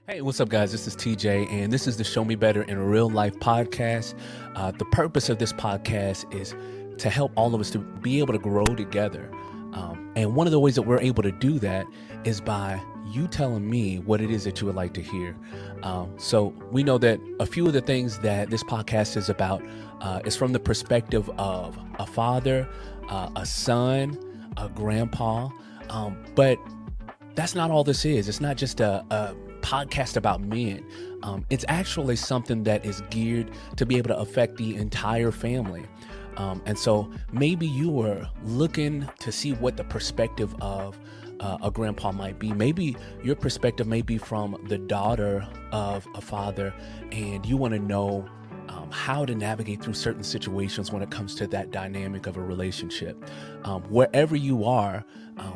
Hey, what's up, guys? This is TJ, and this is the Show Me Better in Real Life podcast. The purpose of this podcast is to help all of us to be able to grow together. And one of the ways that we're able to do that is by you telling me what it is that you would like to hear. So we know that a few of the things that this podcast is about is from the perspective of a father, a son, a grandpa. But that's not all this is. It's not just a podcast about men. It's actually something that is geared to be able to affect the entire family. And so maybe you were looking to see what the perspective of a grandpa might be. Maybe your perspective may be from the daughter of a father, and you want to know how to navigate through certain situations when it comes to that dynamic of a relationship. Wherever you are,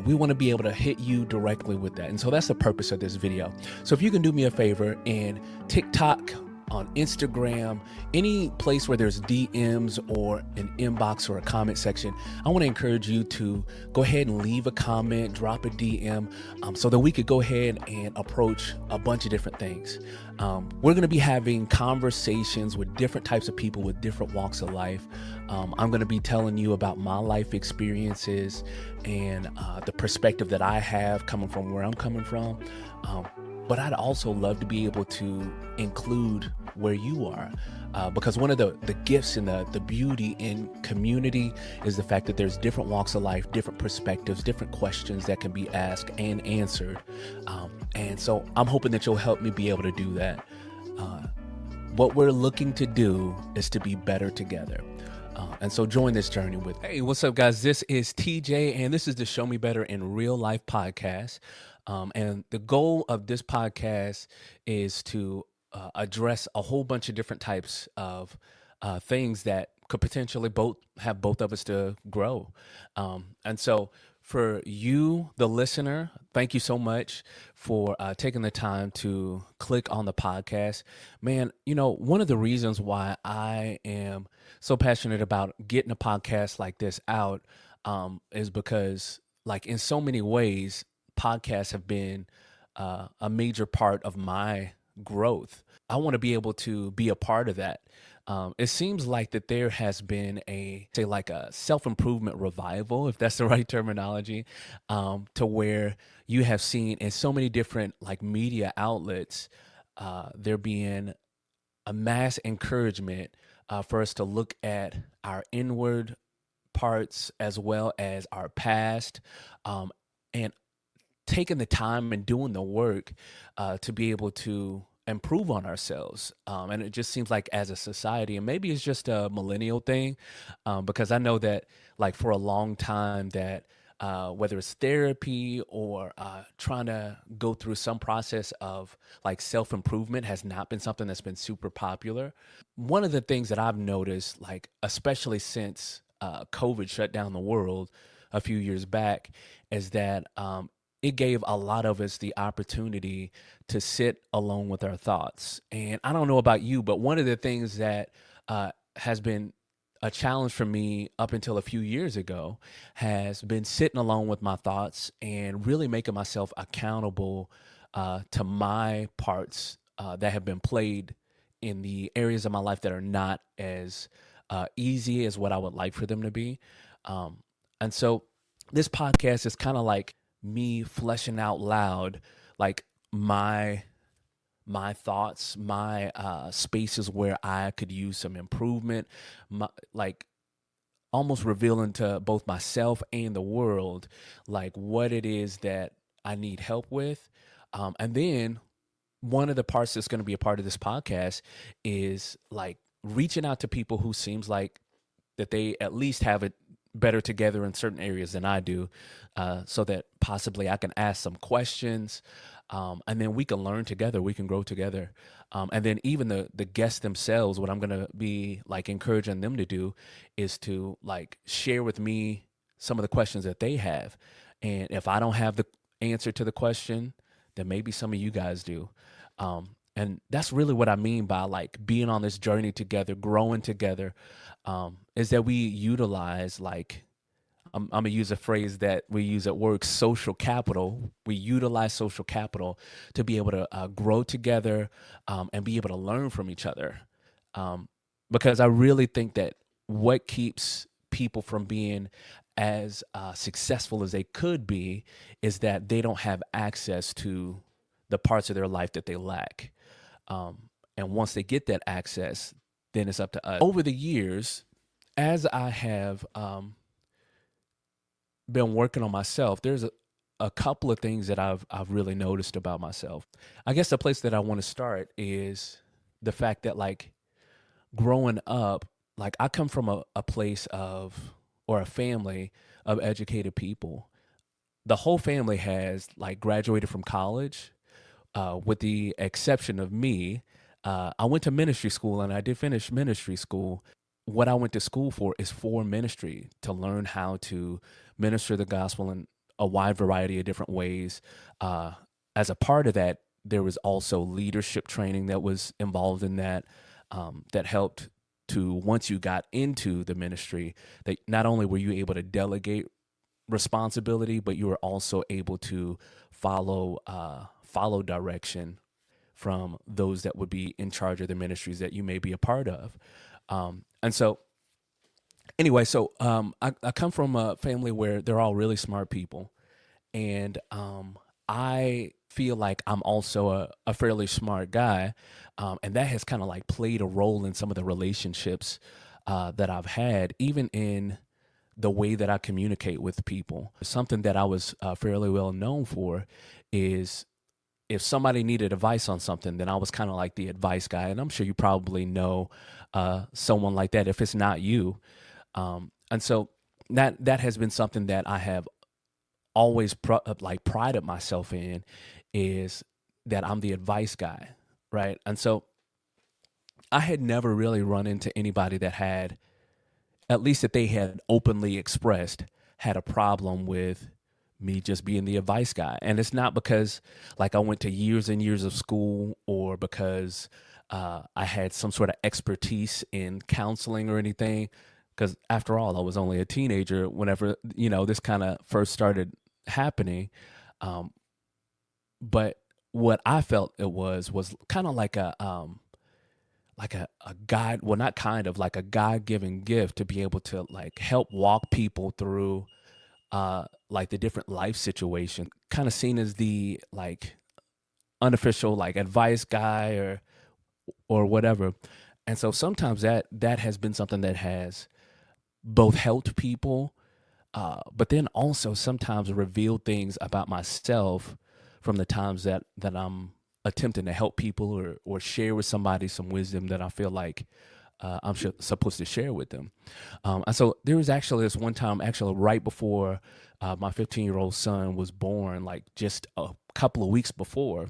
we want to be able to hit you directly with that. And so that's the purpose of this video. So if you can do me a favor and TikTok, on Instagram, any place where there's DMs or an inbox or a comment section, I want to encourage you to go ahead and leave a comment, drop a DM, so that we could go ahead and approach a bunch of different things. We're going to be having conversations with different types of people with different walks of life. I'm going to be telling you about my life experiences and the perspective that I have coming from where I'm coming from. But I'd also love to be able to include where you are, because one of the gifts and the beauty in community is the fact that there's different walks of life, different perspectives, different questions that can be asked and answered. And so I'm hoping that you'll help me be able to do that. What we're looking to do is to be better together. And so join this journey with me. Hey, what's up, guys? This is TJ, and this is the Show Me Better in Real Life podcast. And the goal of this podcast is to address a whole bunch of different types of things that could potentially have both of us to grow. And so for you, the listener, thank you so much for taking the time to click on the podcast. Man, you know, one of the reasons why I am so passionate about getting a podcast like this out is because, like, in so many ways, podcasts have been a major part of my growth. I want to be able to be a part of that. It seems like that there has been like a self-improvement revival, if that's the right terminology, to where you have seen in so many different like media outlets, there being a mass encouragement for us to look at our inward parts as well as our past, and taking the time and doing the work to be able to improve on ourselves. And it just seems like as a society, and maybe it's just a millennial thing, because I know that like for a long time that whether it's therapy or trying to go through some process of like self-improvement has not been something that's been super popular. One of the things that I've noticed, like especially since COVID shut down the world a few years back, is that it gave a lot of us the opportunity to sit alone with our thoughts. And I don't know about you, but one of the things that has been a challenge for me up until a few years ago has been sitting alone with my thoughts and really making myself accountable to my parts that have been played in the areas of my life that are not as easy as what I would like for them to be. And so this podcast is kind of like me fleshing out loud like my thoughts, my spaces where I could use some improvement, like almost revealing to both myself and the world like what it is that I need help with. And then one of the parts that's going to be a part of this podcast is like reaching out to people who seems like that they at least have it better together in certain areas than I do, so that possibly I can ask some questions, and then we can learn together, we can grow together. And then even the guests themselves, what I'm going to be like encouraging them to do is to like share with me some of the questions that they have. And if I don't have the answer to the question, then maybe some of you guys do. And that's really what I mean by like being on this journey together, growing together, is that we utilize like I'm going to use a phrase that we use at work, social capital. We utilize social capital to be able to grow together, and be able to learn from each other. Um, because I really think that what keeps people from being as successful as they could be is that they don't have access to the parts of their life that they lack. And once they get that access, then it's up to us. Over the years, as I have been working on myself, there's a couple of things that I've really noticed about myself. I guess the place that I want to start is the fact that, like, growing up, like, I come from a place of, or a family of educated people. The whole family has, like, graduated from college, with the exception of me. I went to ministry school and I did finish ministry school. What I went to school for is for ministry, to learn how to minister the gospel in a wide variety of different ways. As a part of that, there was also leadership training that was involved in that, that helped to, once you got into the ministry, that not only were you able to delegate responsibility, but you were also able to follow direction from those that would be in charge of the ministries that you may be a part of. And so, anyway, I come from a family where they're all really smart people, and I feel like I'm also a fairly smart guy, and that has kind of like played a role in some of the relationships that I've had, even in the way that I communicate with people. Something that I was fairly well known for is, if somebody needed advice on something, then I was kind of like the advice guy. And I'm sure you probably know someone like that if it's not you. And so that has been something that I have always like prided myself in, is that I'm the advice guy, right? And so I had never really run into anybody that had, at least that they had openly expressed, had a problem with me just being the advice guy. And it's not because, like, I went to years and years of school, or because I had some sort of expertise in counseling or anything. Because after all, I was only a teenager whenever, this kind of first started happening. But what I felt it was kind of like a God, well, not kind of, like a God-given gift to be able to, like, help walk people through like the different life situations, kind of seen as the, like, unofficial, like, advice guy or whatever. And so sometimes that has been something that has both helped people, but then also sometimes revealed things about myself from the times that I'm attempting to help people, or share with somebody some wisdom that I feel like I'm supposed to share with them. And so there was actually this one time, actually right before my 15-year-old son was born, like just a couple of weeks before,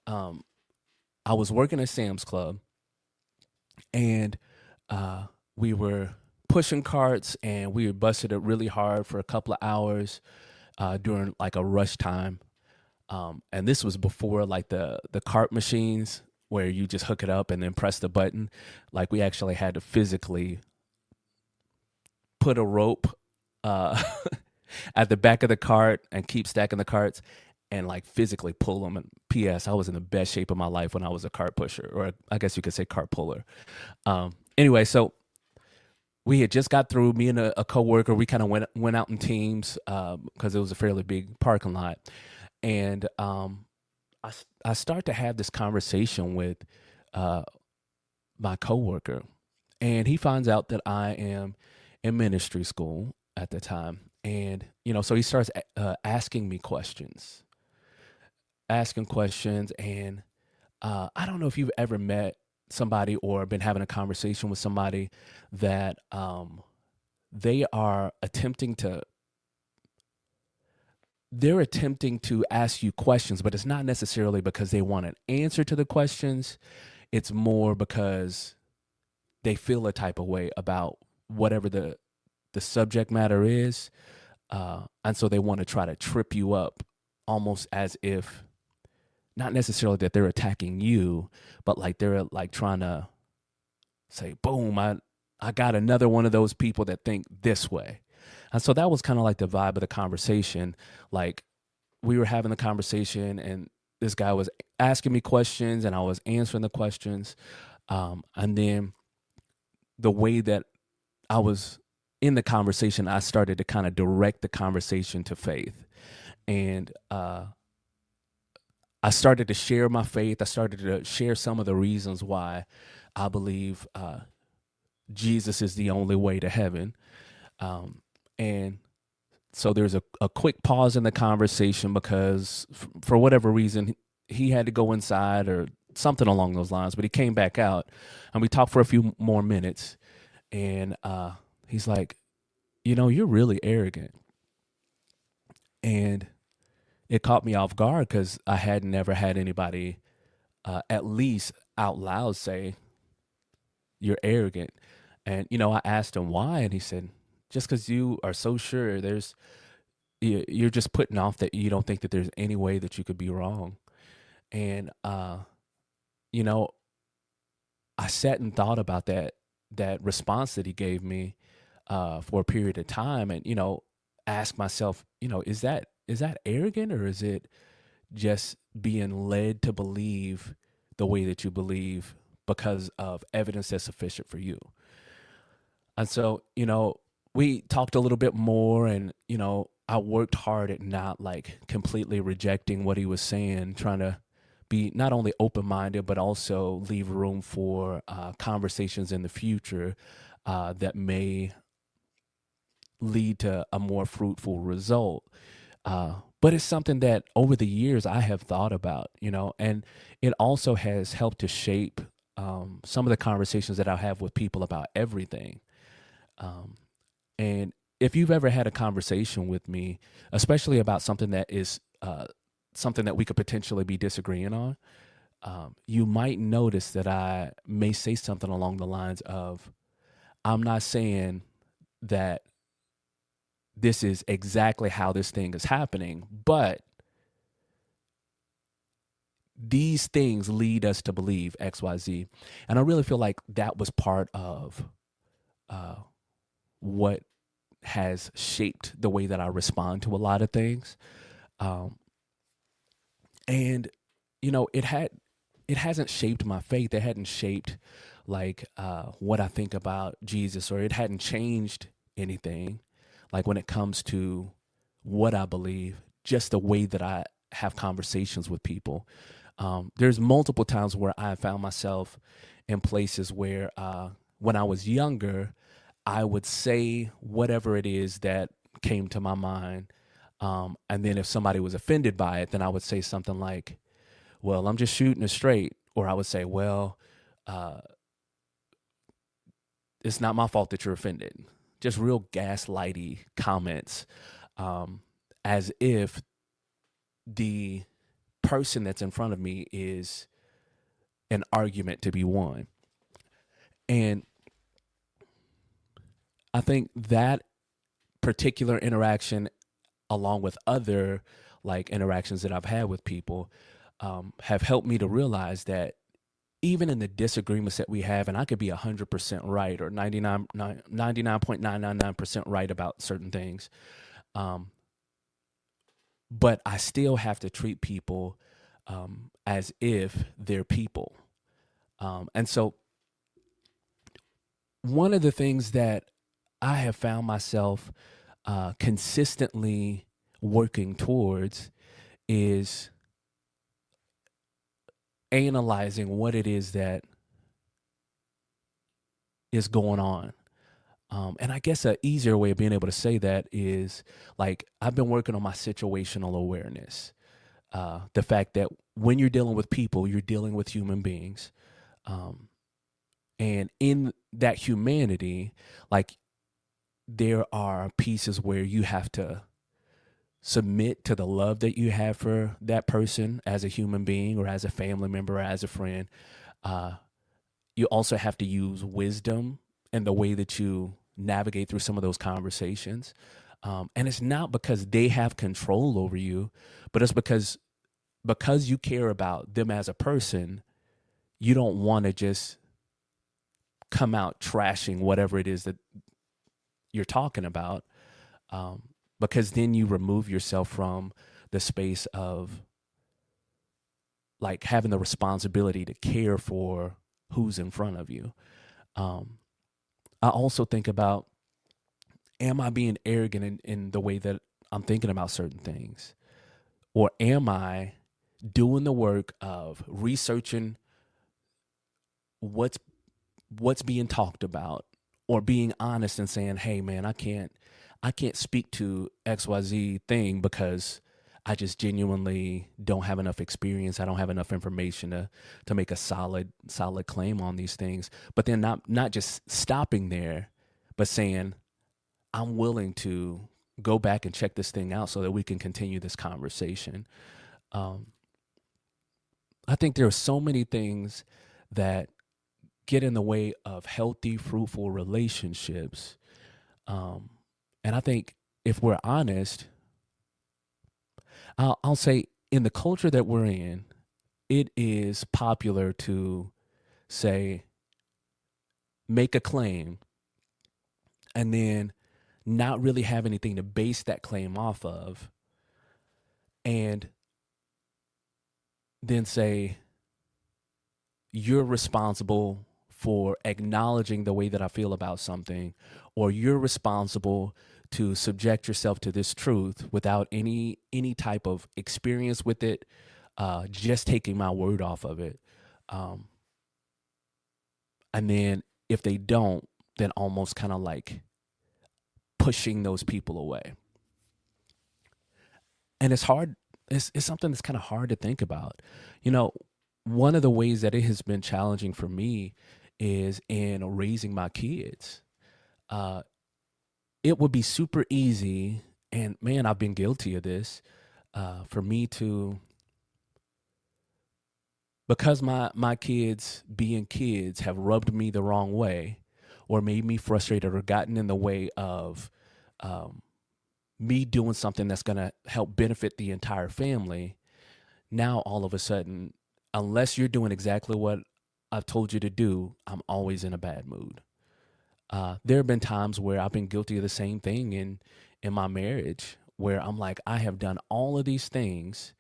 I was working at Sam's Club, and we were pushing carts, and we were busted it really hard for a couple of hours during, like, a rush time. And this was before, like, the cart machines where you just hook it up and then press the button. Like, we actually had to physically put a rope uh, at the back of the cart and keep stacking the carts, and, like, physically pull them. And P.S., I was in the best shape of my life when I was a cart pusher, or I guess you could say cart puller. Anyway, so we had just got through, me and a coworker. We kind of went out in teams because it was a fairly big parking lot. And I start to have this conversation with my coworker, and he finds out that I am in ministry school at the time. And, so he starts asking me questions, and I don't know if you've ever met somebody or been having a conversation with somebody that they are attempting to they're attempting to ask you questions, but it's not necessarily because they want an answer to the questions. It's more because they feel a type of way about whatever the subject matter is. And so they want to try to trip you up, almost as if, not necessarily that they're attacking you, but like they're, like, trying to say, boom, I got another one of those people that think this way. And so that was kind of like the vibe of the conversation. Like we were having the conversation, and this guy was asking me questions, and I was answering the questions. And then the way that I was in the conversation, I started to kind of direct the conversation to faith. And I started to share my faith. I started to share some of the reasons why I believe Jesus is the only way to heaven. And so there's a quick pause in the conversation because for whatever reason, he had to go inside or something along those lines, but he came back out and we talked for a few more minutes. And he's like, you're really arrogant. And it caught me off guard because I had never had anybody at least out loud say, you're arrogant. And, I asked him why, and he said, just because you are so sure you're just putting off that you don't think that there's any way that you could be wrong. And, you know, I sat and thought about that response that he gave me for a period of time, and ask myself, is that arrogant, or is it just being led to believe the way that you believe because of evidence that's sufficient for you? And so, we talked a little bit more, and I worked hard at not like completely rejecting what he was saying, trying to be not only open minded, but also leave room for conversations in the future that may lead to a more fruitful result. But it's something that over the years I have thought about, and it also has helped to shape some of the conversations that I have with people about everything. And if you've ever had a conversation with me, especially about something that is something that we could potentially be disagreeing on, you might notice that I may say something along the lines of, I'm not saying that this is exactly how this thing is happening, but these things lead us to believe XYZ. And I really feel like that was part of what has shaped the way that I respond to a lot of things. And it hasn't shaped my faith. It hadn't shaped like what I think about Jesus, or it hadn't changed anything. Like when it comes to what I believe, just the way that I have conversations with people. There's multiple times where I found myself in places where when I was younger, I would say whatever it is that came to my mind. And then if somebody was offended by it, then I would say something like, well, I'm just shooting it straight. Or I would say, well, it's not my fault that you're offended. Just real gaslighty comments, as if the person that's in front of me is an argument to be won. And I think that particular interaction, along with other like interactions that I've had with people, have helped me to realize that even in the disagreements that we have, and I could be 100% right or 99.999% right about certain things, but I still have to treat people as if they're people. And so one of the things that I have found myself consistently working towards is analyzing what it is that is going on. And I guess an easier way of being able to say that is like I've been working on my situational awareness. The fact that when you're dealing with people, you're dealing with human beings. And in that humanity, like there are pieces where you have to submit to the love that you have for that person as a human being or as a family member or as a friend. You also have to use wisdom in the way that you navigate through some of those conversations. And it's not because they have control over you, but it's because you care about them as a person. You don't want to just come out trashing whatever it is that you're talking about. um, because then you remove yourself from the space of like having the responsibility to care for who's in front of you. Um, I also think about, am I being arrogant in the way that I'm thinking about certain things? Or am I doing the work of researching what's being talked about, or being honest and saying, hey man, I can't speak to XYZ thing because I just genuinely don't have enough experience. I don't have enough information to make a solid claim on these things. But then not just stopping there, but saying, I'm willing to go back and check this thing out so that we can continue this conversation. Um, I think there are so many things that get in the way of healthy, fruitful relationships. Um, and I think if we're honest, I'll say in the culture that we're in, it is popular to say, make a claim, and then not really have anything to base that claim off of, and then say, you're responsible for acknowledging the way that I feel about something, or you're responsible to subject yourself to this truth without any type of experience with it, just taking my word off of it. Um, and then if they don't, then almost kind of like pushing those people away. And it's hard. It's something that's kind of hard to think about. You know, one of the ways that it has been challenging for me is in raising my kids. Uh, it would be super easy, and man, I've been guilty of this, for me to, because my kids being kids have rubbed me the wrong way, or made me frustrated, or gotten in the way of um, me doing something that's going to help benefit the entire family. Now all of a sudden, unless you're doing exactly what I've told you to do, I'm always in a bad mood. There have been times where I've been guilty of the same thing in my marriage, where I'm like, I have done all of these things,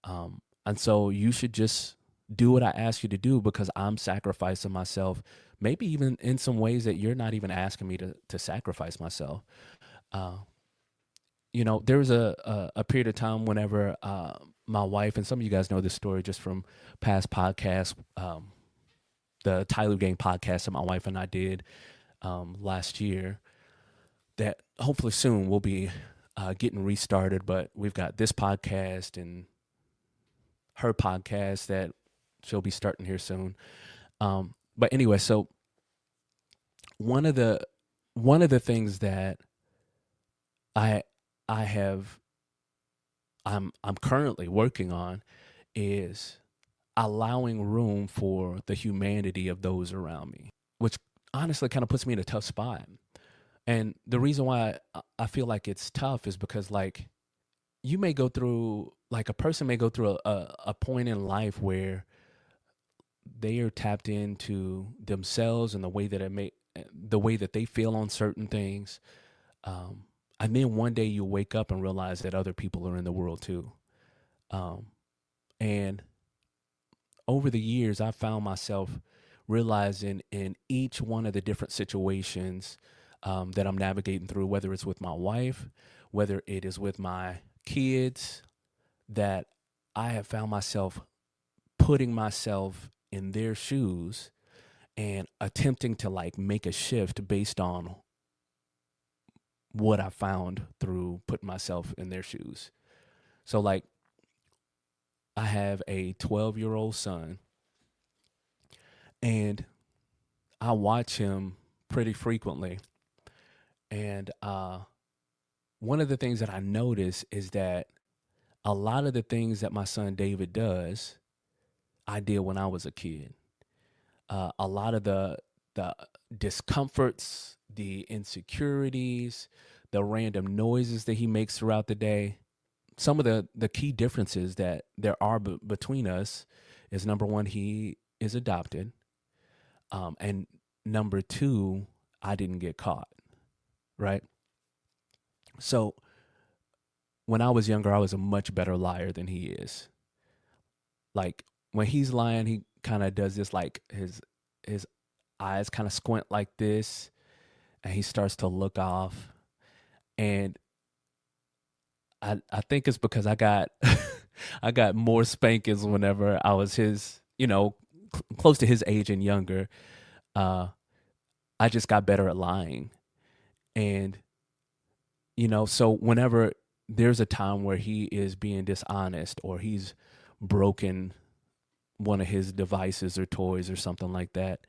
and so you should just do what I ask you to do, because I'm sacrificing myself, maybe even in some ways that you're not even asking me to sacrifice myself. Uh, there was a period of time whenever my wife, and some of you guys know this story just from past podcasts, the Tyler Gang podcast that my wife and I did last year, that hopefully soon we'll be getting restarted. But we've got this podcast and her podcast that she'll be starting here soon. But anyway, so one of the things that I I have I'm currently working on is allowing room for the humanity of those around me, which honestly kind of puts me in a tough spot. And the reason why I feel like it's tough is because, like, you may go through, like, a person may go through a point in life where they are tapped into themselves and the way that they feel on certain things. And then one day you wake up and realize that other people are in the world too. Um, and over the years, I found myself realizing in each one of the different situations that I'm navigating through, whether it's with my wife, whether it is with my kids, that I have found myself putting myself in their shoes and attempting to like make a shift based on what I found through putting myself in their shoes. So, like, I have a 12-year-old son, and I watch him pretty frequently. And one of the things that I notice is that a lot of the things that my son David does, I did when I was a kid. A lot of the discomforts, the insecurities, the random noises that he makes throughout the day. Some of the key differences that there are between us is, number one, he is adopted, and number two, I didn't get caught, right? So when I was younger, I was a much better liar than he is. Like when he's lying, he kind of does this, like his eyes kind of squint like this, and he starts to look off. And I think it's because I got I got more spankings whenever I was his, close to his age and younger. Uh, I just got better at lying, and so whenever there's a time where he is being dishonest or he's broken one of his devices or toys or something like that,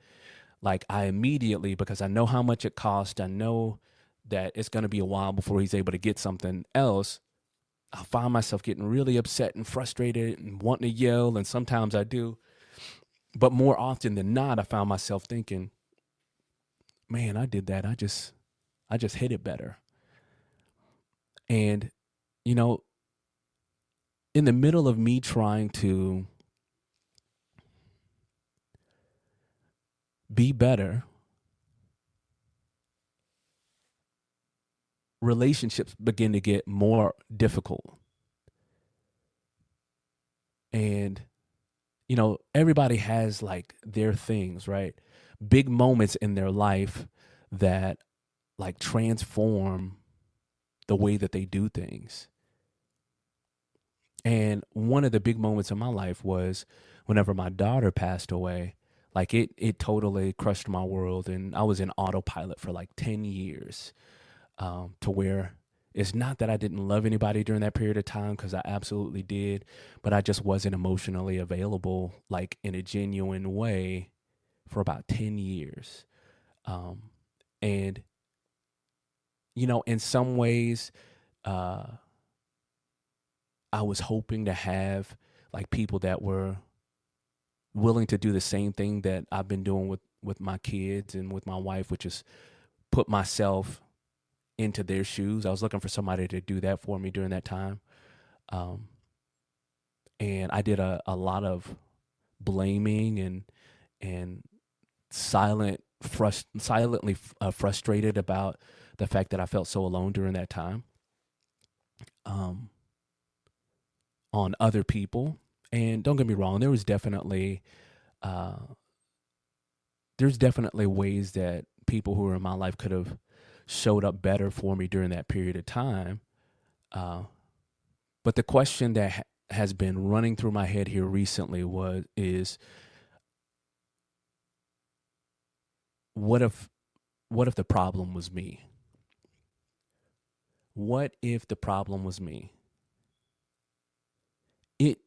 like I immediately, because I know how much it cost, I know that it's going to be a while before he's able to get something else. I find myself getting really upset and frustrated and wanting to yell, and sometimes I do. But more often than not, I found myself thinking, "Man, I did that. I just hit it better." And you know, in the middle of me trying to be better, relationships begin to get more difficult. And everybody has like their things, right? Big moments in their life that like transform the way that they do things. And one of the big moments in my life was whenever my daughter passed away. Like it totally crushed my world, and I was in autopilot for like 10 years, to where it's not that I didn't love anybody during that period of time, because I absolutely did, but I just wasn't emotionally available, like in a genuine way, for about 10 years. Um, and, in some ways, uh, I was hoping to have like people that were willing to do the same thing that I've been doing with my kids and with my wife, which is put myself into their shoes. I was looking for somebody to do that for me during that time. Um, and I did a lot of blaming and silently frustrated about the fact that I felt so alone during that time, um, on other people. And don't get me wrong, uh, there's definitely ways that people who were in my life could have showed up better for me during that period of time. Uh, but the question that has been running through my head here recently is what if the problem was me? What if the problem was me? It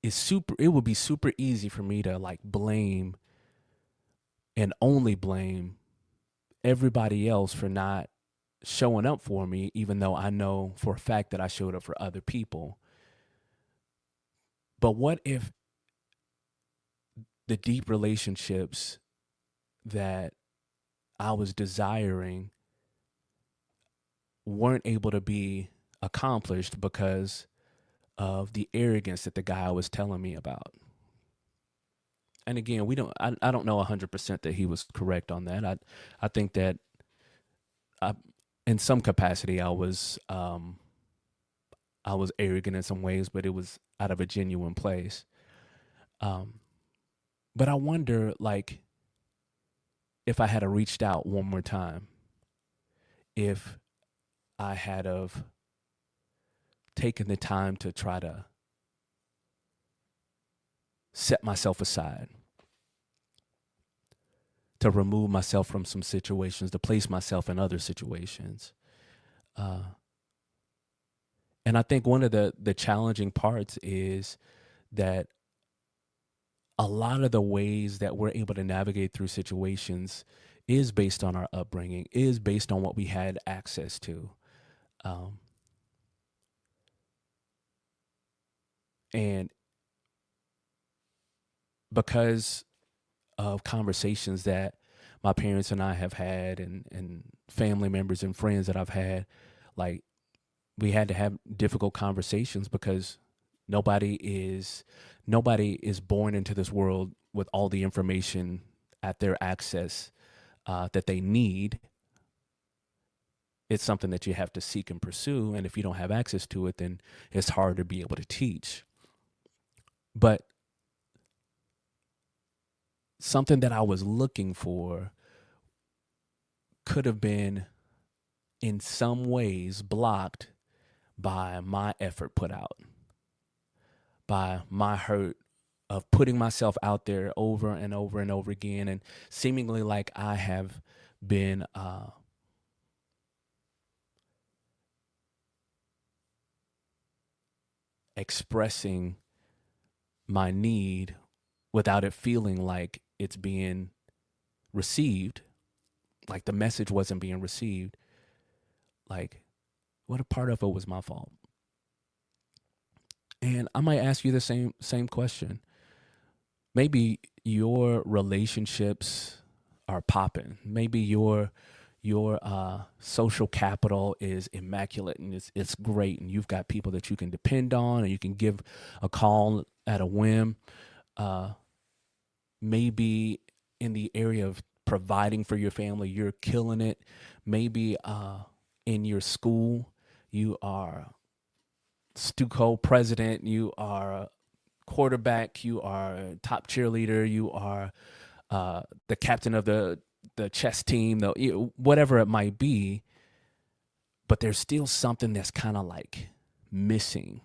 it would be super easy for me to like blame and only blame everybody else for not showing up for me, even though I know for a fact that I showed up for other people. But what if the deep relationships that I was desiring weren't able to be accomplished because of the arrogance that the guy was telling me about? And again, I don't know 100% that he was correct on that. I think that I, in some capacity, I was arrogant in some ways, but it was out of a genuine place. Um, but I wonder, like, if I had reached out one more time, if I had of taken the time to try to set myself aside, to remove myself from some situations, to place myself in other situations. Uh, and I think one of the challenging parts is that a lot of the ways that we're able to navigate through situations is based on our upbringing, is based on what we had access to. Um, and because of conversations that my parents and I have had, and family members and friends that I've had, like we had to have difficult conversations because nobody is nobody is born into this world with all the information at their access, that they need. it's something that you have to seek and pursue. And if you don't have access to it, then it's hard to be able to teach. But something that I was looking for could have been in some ways blocked by my effort put out, by my hurt of putting myself out there over and over and over again, and seemingly like I have been expressing my need without it feeling like it's being received, like the message wasn't being received. Like, what a part of it was my fault. And I might ask you the same question. Maybe your relationships are popping. Maybe your social capital is immaculate and it's great, and you've got people that you can depend on, and you can give a call at a whim. Maybe in the area of providing for your family, you're killing it. Maybe in your school, you are Stuco president, you are a quarterback, you are a top cheerleader, you are the captain of the chess team, whatever it might be. But there's still something that's kind of like missing.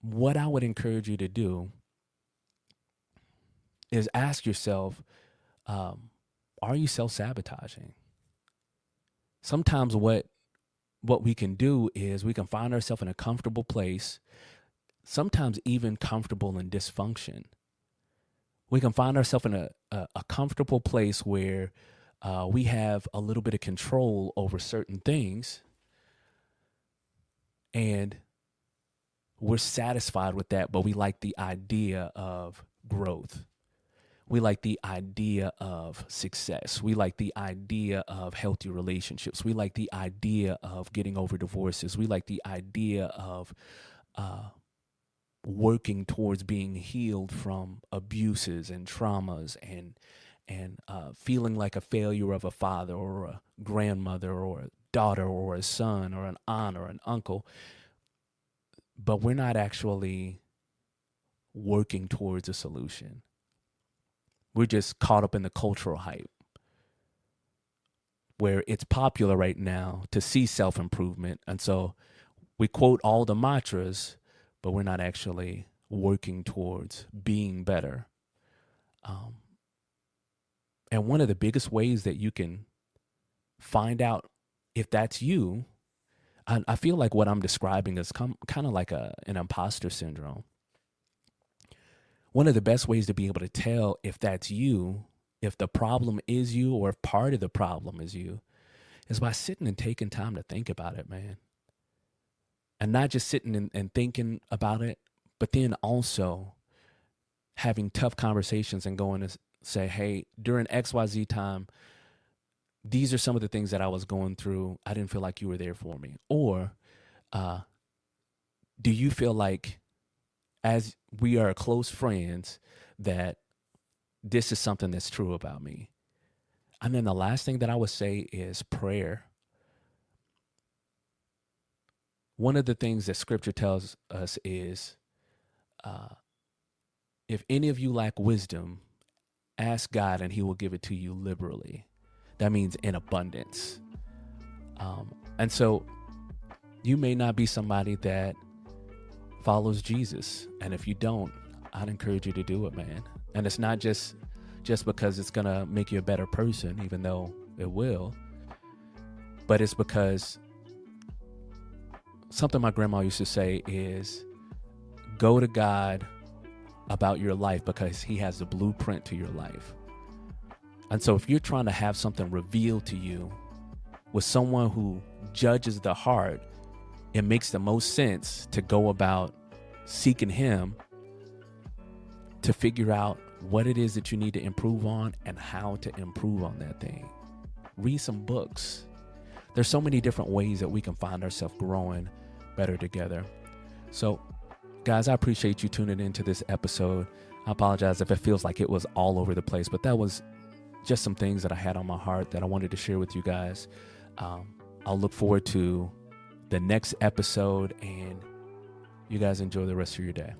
What I would encourage you to do is ask yourself, are you self-sabotaging? Sometimes what we can do is we can find ourselves in a comfortable place, sometimes even comfortable in dysfunction. We can find ourselves in a comfortable place where we have a little bit of control over certain things, and we're satisfied with that, but we like the idea of growth. We like the idea of success. We like the idea of healthy relationships. We like the idea of getting over divorces. We like the idea of working towards being healed from abuses and traumas, and feeling like a failure of a father or a grandmother or a daughter or a son or an aunt or an uncle. But we're not actually working towards a solution. We're just caught up in the cultural hype where it's popular right now to see self-improvement. And so we quote all the mantras, but we're not actually working towards being better. And one of the biggest ways that you can find out if that's you, I feel like what I'm describing is kind of like an imposter syndrome. One of the best ways to be able to tell if that's you, if the problem is you, or if part of the problem is you, is by sitting and taking time to think about it, man. And not just sitting and thinking about it, but then also having tough conversations and going to say, hey, during XYZ time, these are some of the things that I was going through. I didn't feel like you were there for me. Or do you feel like, as we are close friends, that this is something that's true about me? And then the last thing that I would say is prayer. One of the things that scripture tells us is, if any of you lack wisdom, ask God and he will give it to you liberally. That means in abundance. And so you may not be somebody that follows Jesus. And if you don't, I'd encourage you to do it, man. And it's not just because it's going to make you a better person, even though it will, but it's because something my grandma used to say is, go to God about your life because he has the blueprint to your life. And so if you're trying to have something revealed to you with someone who judges the heart, it makes the most sense to go about seeking him to figure out what it is that you need to improve on and how to improve on that thing. Read some books. There's so many different ways that we can find ourselves growing better together. So, guys, I appreciate you tuning into this episode. I apologize if it feels like it was all over the place, but that was just some things that I had on my heart that I wanted to share with you guys. I'll look forward to the next episode, and you guys enjoy the rest of your day.